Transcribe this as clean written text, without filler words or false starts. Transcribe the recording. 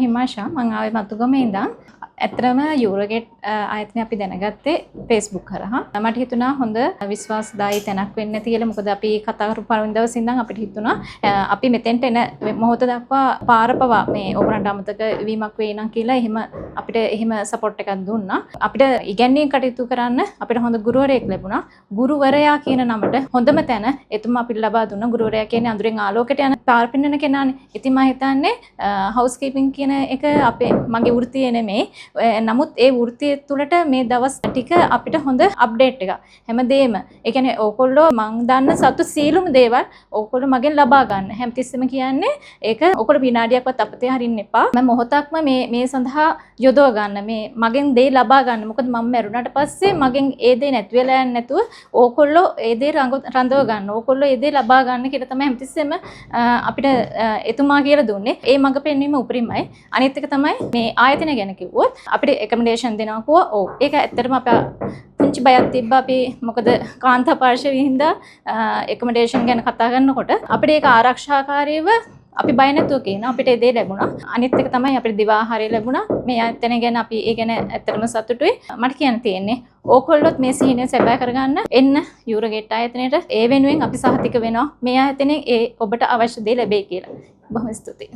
හිමාෂා මම ආවේ මතුගමේ ඉඳන්. ඇත්තටම යුරෝගේට් ආයතනය අපි දැනගත්තේ Facebook කරා. මට හිතුණා හොඳ විශ්වාසදායී තැනක් වෙන්න ඇති කියලා. මොකද අපි කතා කරපු පළවෙනි දවසේ ඉඳන් අපිට හිතුණා අපි මෙතෙන්ට එන මොහොත දක්වා පාරපවා මේ ඕගොල්ලන්ට අමතක වීමක් වෙයි නම් කියලා එහෙම අපිට එහෙම සපෝට් එකක් දුන්නා. අපිට ඉගැන්වීම් කටයුතු කරන්න අපිට හොඳ ගුරුවරයෙක් ලැබුණා. ගුරුවරයා කියන නමට හොඳම තැන එතුමා අපිට ලබා දුන්නා. ගුරුවරයා කියන්නේ අඳුරෙන් ආලෝකයට යන පාර පෙන්වන කෙනානේ. ඉතින් මම හිතන්නේ හවුස් කීපින් කියන එක අපේ මගේ වෘත්තිය නෙමෙයි. නමුත් ඒ වෘත්තිය තුළට මේ දවස් ටික අපිට හොඳ අප්ඩේට් එකක්. හැමදේම. ඒ කියන්නේ ඕගොල්ලෝ මං දන්න සතු සීලුම දේවල් ඕගොල්ලෝ මගෙන් ලබා ගන්න. හැමතිස්සෙම කියන්නේ ඒක ඕගොල්ලෝ විනාඩියක්වත් අපතේ හරින්න එපා. මම මොහොතක්ම මේ සඳහා යොදව ගන්න. මේ මගෙන් දේ ලබා ගන්න. මොකද මම මැරුණාට පස්සේ මගෙන් ඒ දේ නැති වෙලා යන්නේ නැතුව ඕගොල්ලෝ ඒ දේ රඳව ගන්න. ඕගොල්ලෝ ඒ දේ ලබා ගන්න කියලා තමයි හැමතිස්සෙම අපිට එතුමා කියලා දුන්නේ. ඒ මඟ පෙන්වීම උපරිමයි. අනිත් එක තමයි මේ ආයතනය ගැන කිව්වොත් අපිට රෙකමෙන්ඩේෂන් දෙනවා කිව්වා. ඔව්. ඒක ඇත්තටම අප පුංචි බයක් තිබ්බා අපි මොකද කාන්තා පාර්ශවයේ හින්දා රෙකමෙන්ඩේෂන් ගැන කතා කරනකොට අපිට ඒක ආරක්ෂාකාරීව අපි බය නැතුව කියන අපිට ඒ දේ ලැබුණා. අනිත් එක තමයි අපිට දිවාහාරය ලැබුණා. මේ ආයතනය ගැන අපි ඒ ගැන ඇත්තටම සතුටුයි. මට කියන්න තියෙන්නේ ඕකොල්ලොත් මේ සිහිනය සැබෑ කරගන්න එන්න යුරෝගේට් ආයතනයට. ඒ වෙනුවෙන් අපි සහතික වෙනවා මේ ආයතනයේ ඒ ඔබට අවශ්‍ය දේ ලැබෙයි කියලා. බොහොම ස්තුතියි.